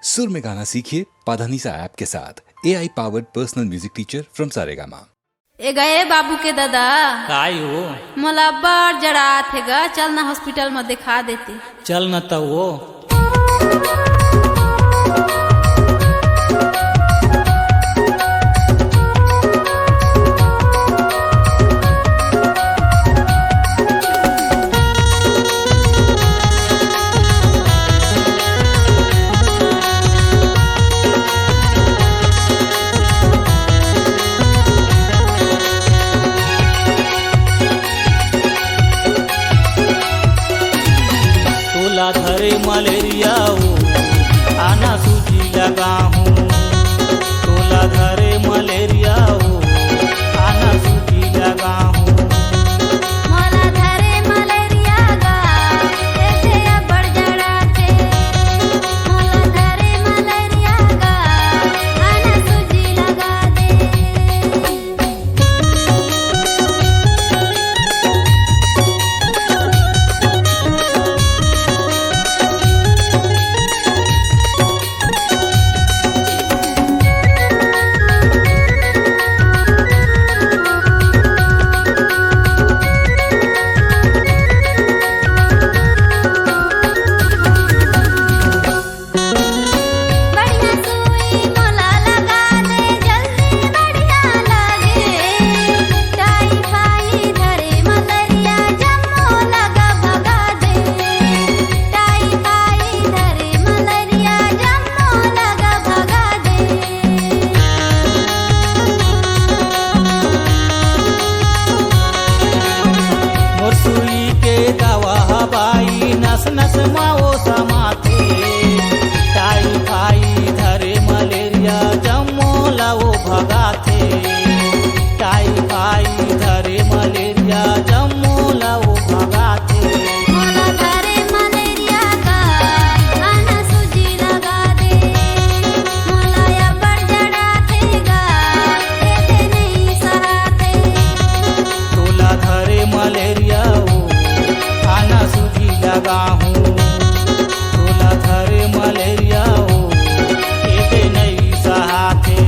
सुर में गाना सीखिए पाधानीसा ऐप के साथ। AI powered personal music teacher from Saregama. ए गए बाबू के दादा काय हो मोला बड़ जड़ात है गा, चल ना हॉस्पिटल में दिखा देते। चल न तो वो धरे मलेरिया हो आना सूजी लगा हूँ। तोला धरे मलेरिया हो आना सूजी लगा हूँ। मोला धरे मलेरिया गा ऐसे बड़ जड़ाते। मोला धरे मलेरिया गा आना सूजी लगा दे। नस नस माओ समाते टाई फाई धरे मलेरिया जम्मो लाओ भगाते। टाई फाई धरे मलेरिया जम्मो लाओ भगाते। मोला धरे मलेरिया गा आना सूजी लगा दे। मोला या बड़ जड़ाते गा ऐसे नहीं सहाते। तोला धरे मलेरिया हो आना सूजी लगा हूँ। तोला धरे मलेरिया हो एते नहीं सहाते।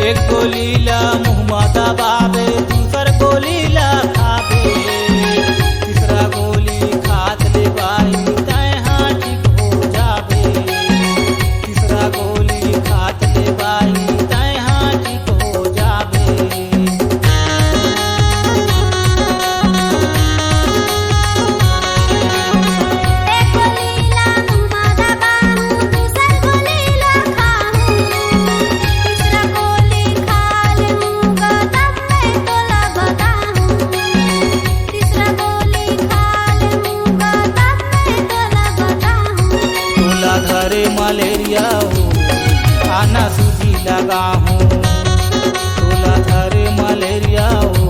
एक गोलीला मुँह दबावे दूसर गोलीला खावे। तीसरा गोली खात ले बाई तय हाँ ठीक हो जावे। तीसरा गोली खात ले बाई तय हाँ ठीक हो जावे। एक गोलीला मुँह दबाऊं दूसर गोलीला खाऊं। तीसरा गोली खा लूँगा तब मैं तोला बताऊं। तीसरा गोली खा लूँगा तब मैं तोला बताऊं। तोला धरे मलेरिया हो आना सूजी लगा हूँ। तोला धरे मलेरिया हो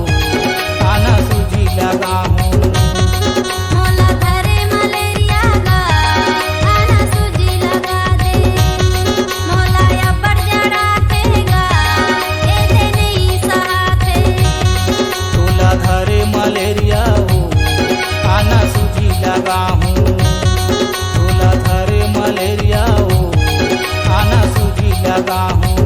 आना सूजी लगा हूँ। मोला धरे मलेरिया गा आना सूजी लगा दे। मोला या बड़ जड़ाते गा ऐसे नहीं सहाते। तोला धरे मलेरिया हो आना सूजी लगा हूँ। तोला धरे मलेरिया हो आना सूजी लगा हूँ।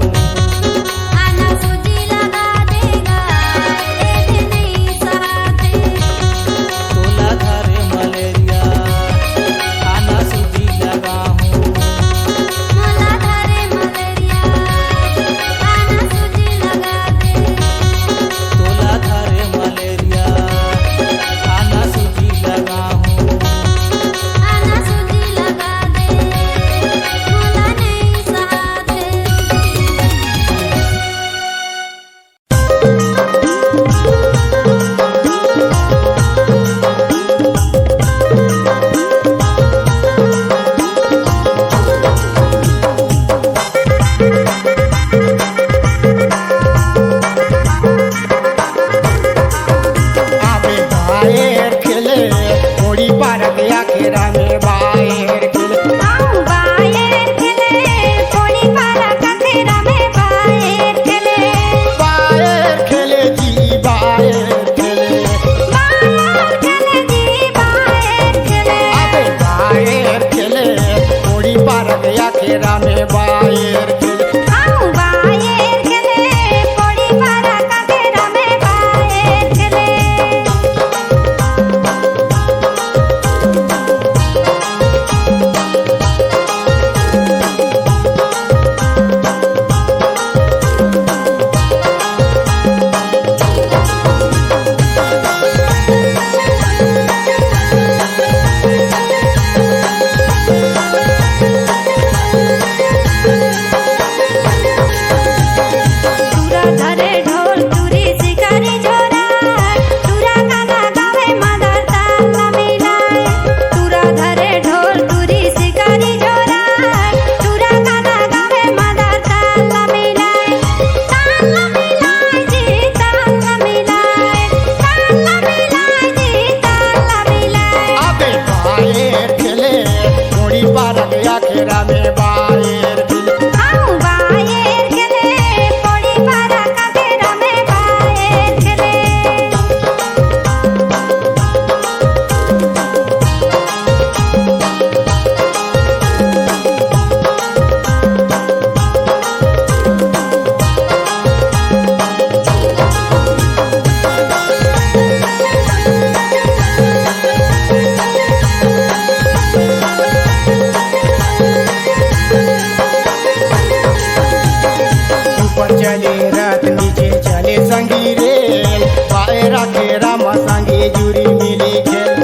संगी रेल बायरा के रामा संगी जुरी मिली खेल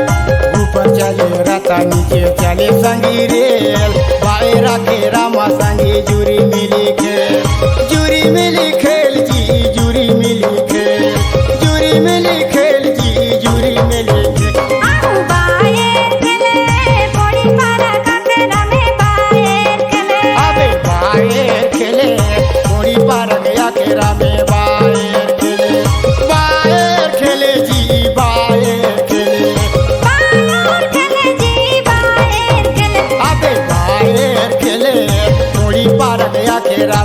ऊपर चले रता नीचे चले संगी रेल बायरा के रामा संगी जुरी मिली खेल जुरी मिली खेल जी जुरी मिली खेल जुरी मिली खेल जी जुरी मिली खेल अबे बायर खेले थोड़ी पार गया के रामे बायर खेले जी बायर खेले अबे बायर खेले थोड़ी पार गया के रामे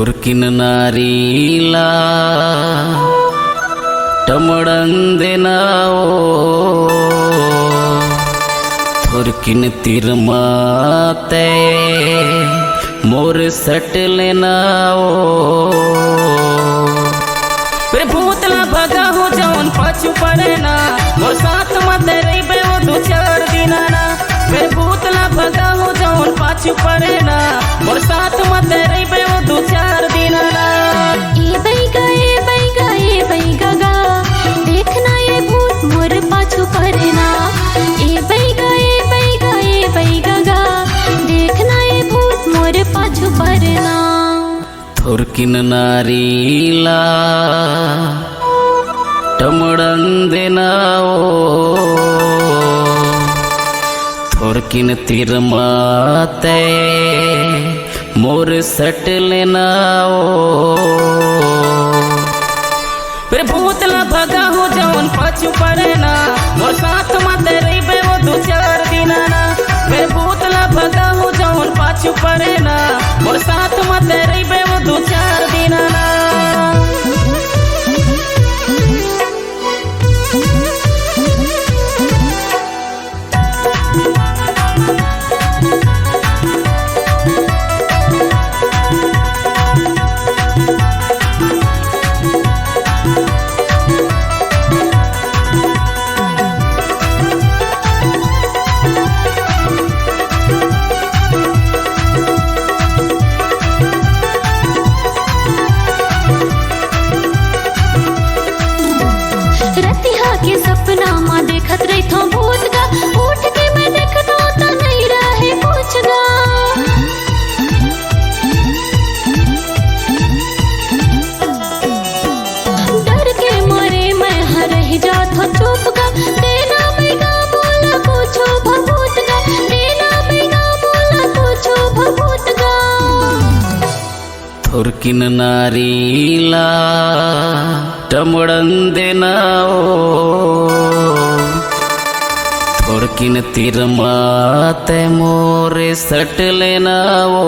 थुरकिन नारीला टमड़ंदेनाओ थुरकिन तिरमाते मोर सट लेनाओ फिर भूतला भगा हो जौन पाछू पड़े ना मोर साथ मत रही वो दो चार दिन ना फिर भूतला भगा हो जौन पाछू पड़े ना मोर साथ मत रही वो दो चार दिन ना ए बैगा ए बैगा ए बैगा गा देखना ये भूत मोर पाछू पड़ना ए बैगा ए बैगा ए बैगा गा देखना ये भूत मोर पाछू पड़ना थुरकिन नारीला टमड़ंदेनाओ थुरकिन तिरमाते मोर सट लेनाओ फिर भूतला भगा हो जौन पाछू पड़े ना मोर साथ मत रही वो दो चार दिन ना फिर भूतला भगा हो जौन पाछू पड़े ना मोर साथ मत रही वो दो चार दिन ना रतिहा के सपना माँ देखत रही थो भूत गा उठ के मैं देखता तो नहीं रहे कुछ गा डर के मारे मैं हर ही जात हो चुप गा देना बेगा बोला कुछ भभूत गा देना बेगा बोला कुछ भभूत गा थुरकिन नारीला टमड़ंदेनाओ थुरकिन तिरमाते मोरे सट लेनाओ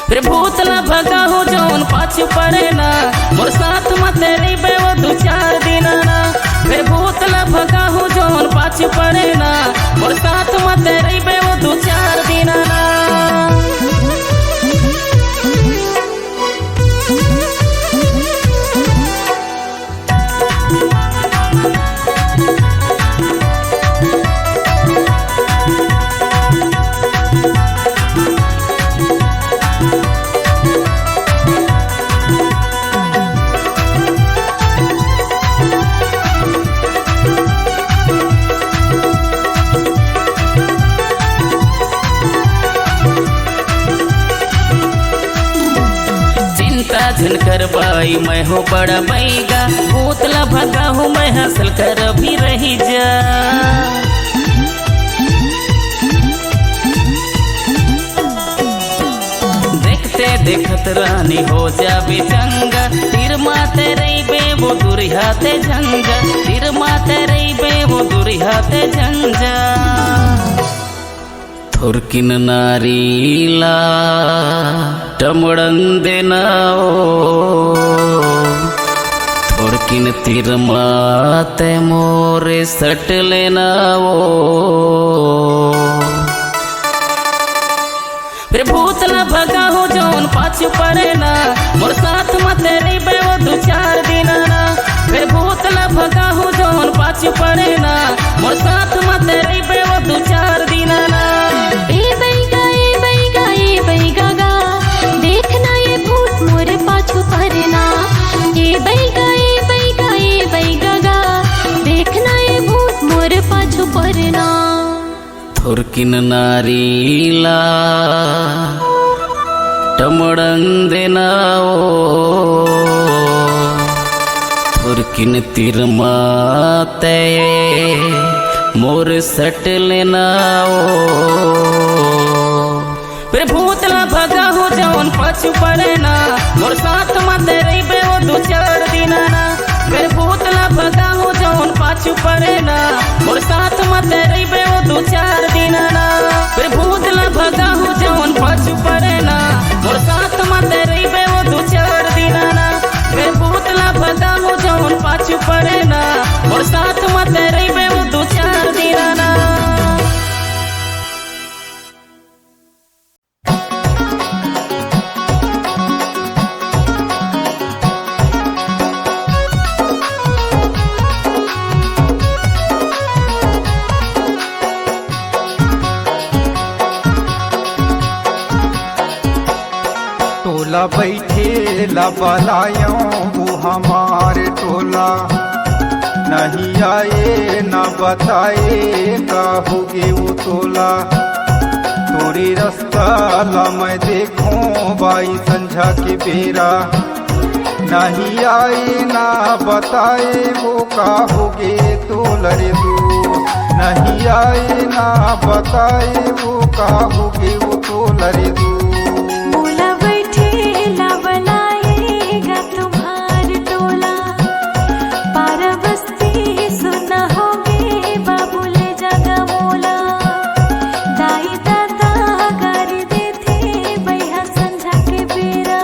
फिर भूतला भगा हो जौन पाछू पड़े ना मोर साथ मत रही वो दो चार दिन ना फिर भूतला भगा हो जौन पाछू पड़े ना मोर साथ मत रही वो दो चार दिन ना झनकर बाई मैं हो बड़ा बैगा भूतला भगा हूँ मैं हंसल कर भी रही जा देखते देखत रानी हो जाबे चंगा तीर माते रही बे वो दुरिहाते झंझा तीर माते रही बे वो दुरिहाते झंझा थुरकिन नारीला टमड़ंदेनाओ थुरकिन तिरमाते मोरे सट लेनाओ फिर भूतला भगा हो जौन पाछू पड़े ना मोर साथ मत रही वो दो चार दिन ना फिर भूतला भगा हो जौन पाछू पड़े ना मोर साथ मत रही वो दो चार दिन ना ए बैगा ए बैगा ए बैगा गा देखना ये भूत मोर पाछू पड़ना ए बैगा ए बैगा ए बैगा गा देखना ये भूत मोर पाछू पड़ना थुरकिन नारीला टमड़ंदेनाओ थुरकिन तिरमाते मोर सट लेनाओ फिर भूतला भगा हो जौन पाछू पड़े ना मोर साथ मत रही वो दो चार दिन ना फिर भूतला भगा हो जौन पाछू पड़े ना मोर साथ मत रही वो दो चार दिन ना फिर भूतला भगा हो जौन पाछू बोला बैठे ला बलायों वो हमारे टोला, नहीं आए न बताए का होगे वो तोला। तोरे रास्ता ला मैं देखूं बाई संझा के बेरा, नहीं आए ना बताए वो का होगे तोला रे दू, नहीं आए ना बताए वो का होगे वो तोला रे दू। बोला बैठे ला बनाएगा तुम्हार टोला, पारा बस्ती सुना होगे बाबू ले जागा मोला। दाई दादा गारी देते बैहा संझा के बेरा,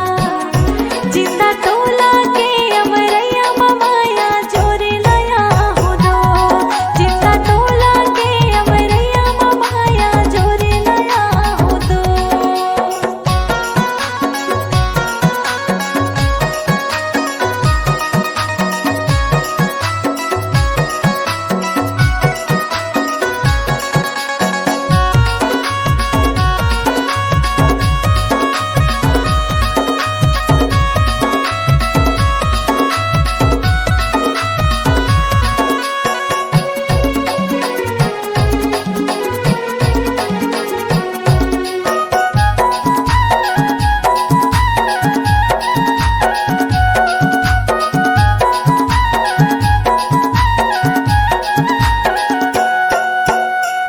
जिंदा टोला के अमरैया ममाया जोरे लाया हो दो, जिंदा टोला के अमरैया ममाया जोरे लाया हो दो।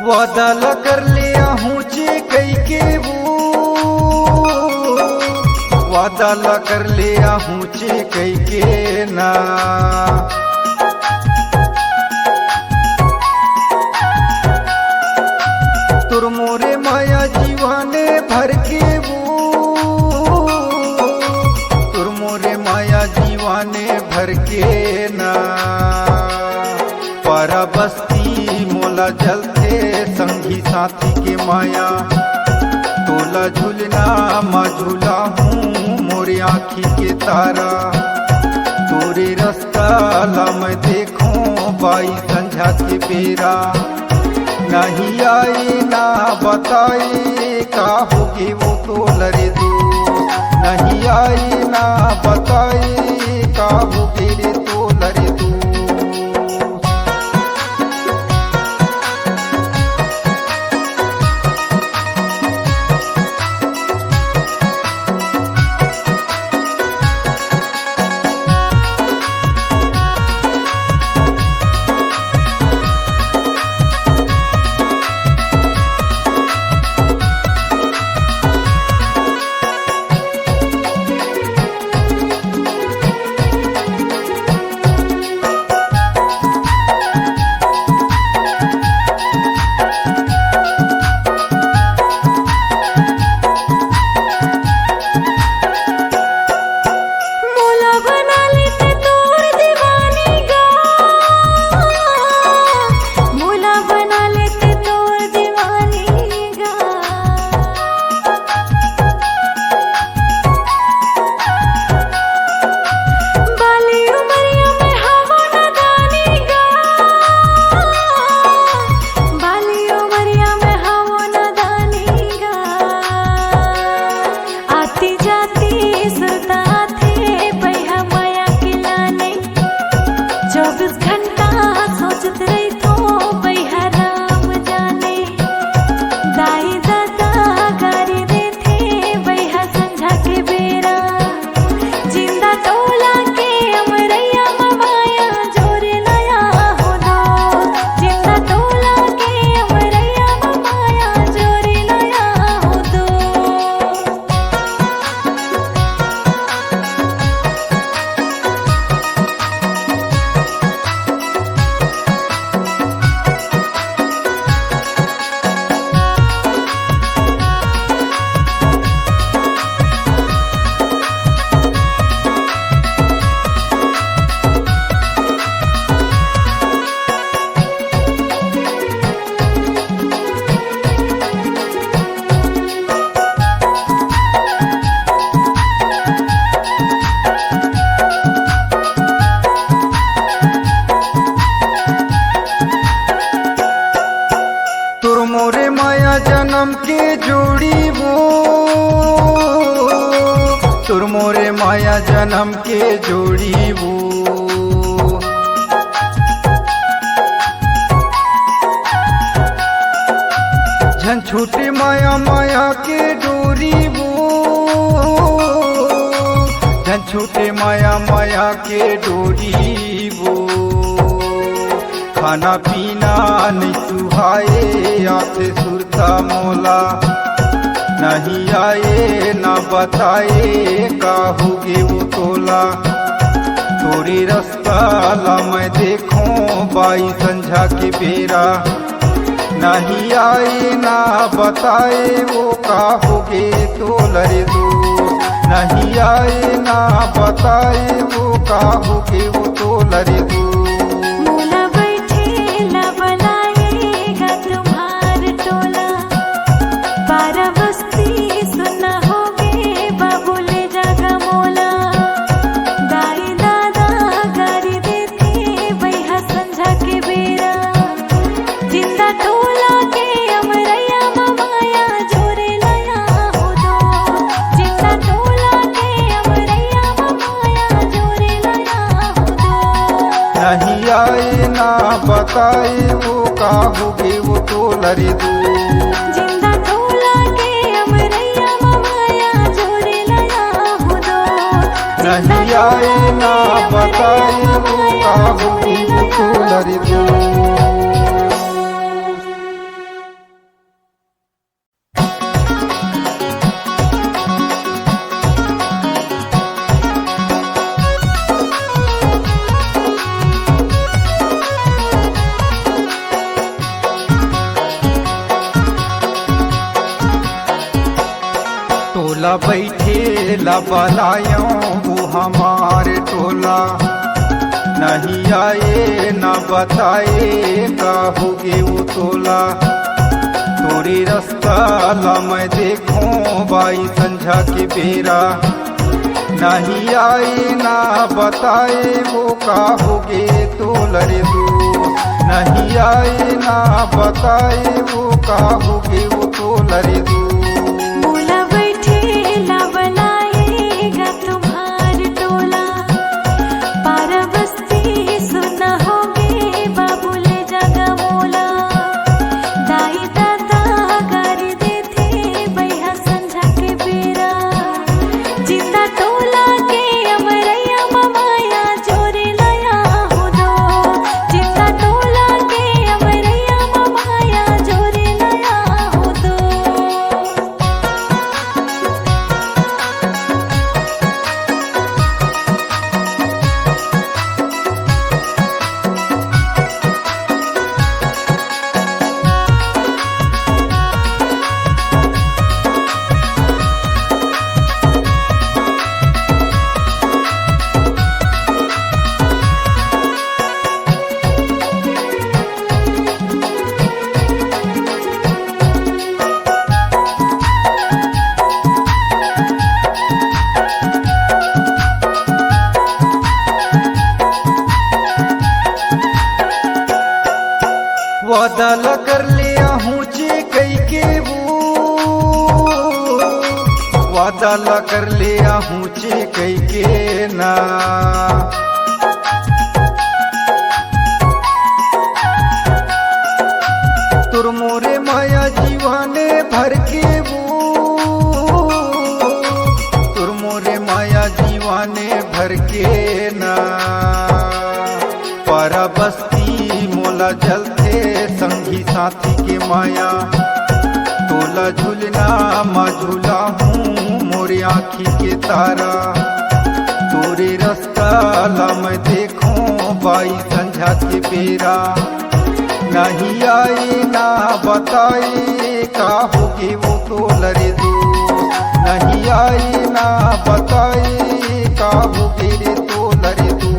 वादा ला कर लिया हूँ चे कई के वो, वादा ला कर लिया हूँ चे कई के ना। तुर मोरे माया जीवाने भर के वो, तुर मोरे माया जीवाने भर के ना। पारा बस्ती मोला जलते संगी साथी के माया, तोला झूलना माँ झूला हूँ मोरे आँखी के तारा। तोरे रास्ता ला मैं देखूं बाई संझा के बेरा, नहीं आई ना बताए का होगी वो तोला रे दू, नहीं आई ना बताए का होगी रे तोला रे दू। माया जन्म के जोड़ी वो झन छूटे माया माया के डोरी वो झन छूटे माया माया के डोरी वो खाना पीना नहीं सुहाए आते सुरता मोला नहीं आए ना बताए का होगे वो तोला थोड़ी रास्ता ला मैं देखूं बाई संझा के बेरा नहीं आए ना बताए वो का होगे तो लरे दो नहीं आए ना बताए वो का होगे वो तो लरे दो मोला बैठेला बनाएगा तुम्हार टोला बारह बस्ती सुना होगे बाबूले जागा मोला दाई दादा गारी देते बैहा संझा के बेरा जिंदा टोला के अमरैया माया जोरे लया हो दो जिंदा टोला के अमरैया माया जोरे लया हो दो नहीं आए ना बताए वो का होगे वो तो लरे दो जिंदा टोला के अमरैया माया जोरे लया हो दो नहीं आए ना बताए वो का होगे वो तो लरे दो टोला बैठे ला बलायों वो हमारे टोला नहीं आए ना बताए का होगे वो तोला थोड़ी रास्ता ला मैं देखूं बाई संझा के बेरा नहीं आए ना बताए वो का होगे तो लरे दो नहीं आए ना बताए वो का होगे वो तो लरे दो मोला बैठेला बनाएगा तुम्हार टोला बारह बस्ती सुना होगे बाबूले जागा मोला दाई दादा गारी देते बैहा संझा के बेरा जिंदा टोला के अमरैया माया जोरे लया हो दो जिंदा टोला के अमरैया माया जोरे लया हो दो वादा ला कर लिया हूँ चे कई के वो वादा ला कर लिया हूँ चे कई के ना तुर मोरे माया जीवाने भर के वो तुर मोरे माया जीवाने भर के ना पारा बस्ती मोला जलते संगी साथी के माया तोला झूलना मा झूला हूँ मोरे आँखी के तारा तोरे रास्ता ला मैं देखूं बाई संझा के बेरा नहीं आए ना बताए का होगे वो तो लरे दो नहीं आए ना बताए का होगे रे तो लरे दो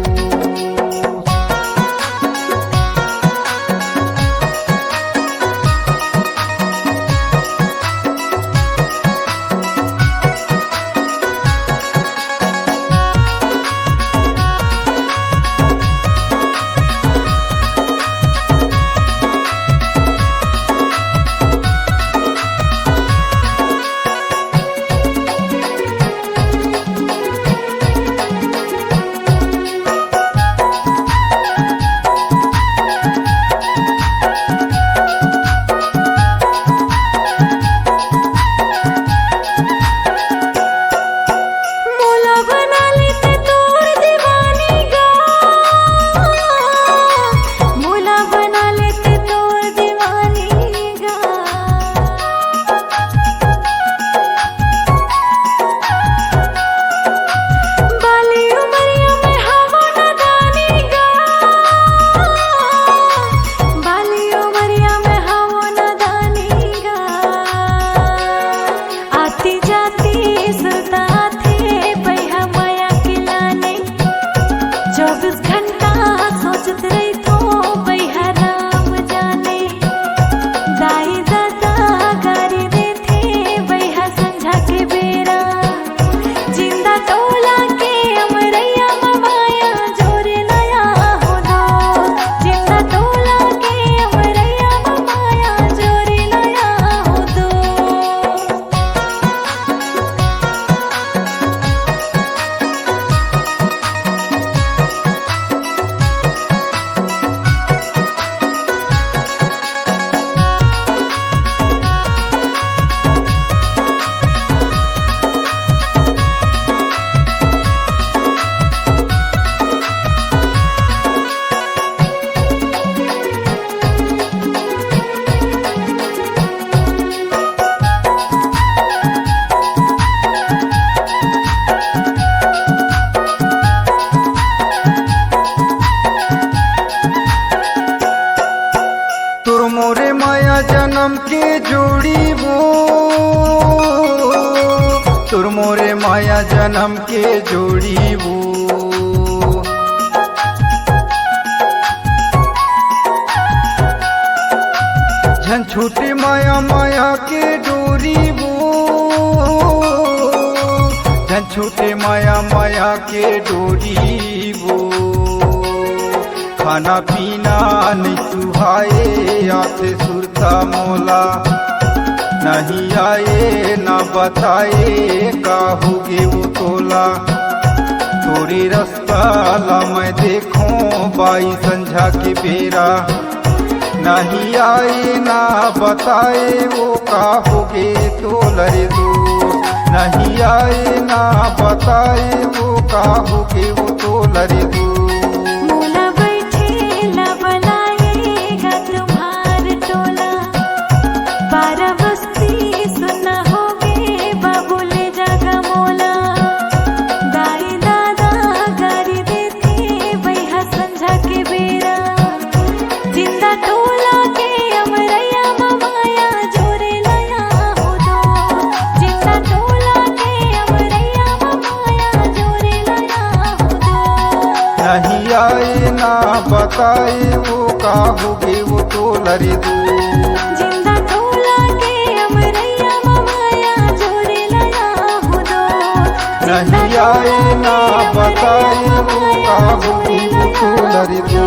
जन्म के जोड़ी वो तुर मोरे माया जन्म के जोड़ी वो झन छूटे माया माया के डोरी वो झन छूटे माया माया के डोरी वो खाना पीना नहीं सुहाए आते सुरता मोला नहीं आए ना बताए का होगे वो तोला थोड़ी रास्ता ला मैं देखूं बाई संझा के बेरा नहीं आए ना बताए वो का होगे तो लरे दो नहीं आए ना बताए वो का होगे वो तो लरे दो मोला बैठेला बनाएगा तुम्हार टोला 12 बस्ती सुना होगे बाबूले जागा मोला दाई दादा गारी देते बैहा संझा के बेरा जिंदा टोला के अमरैया माया जोरे लया हो दो जिंदा टोला के अमरैया माया जोरे लया हो दो नहीं आए ना बताए वो का होगे वो तो लरे दो जिंदा टोला के अमरैया माया जोरे लया हो दो नहीं आए ना बताए वो का होगे वो तो लरे दो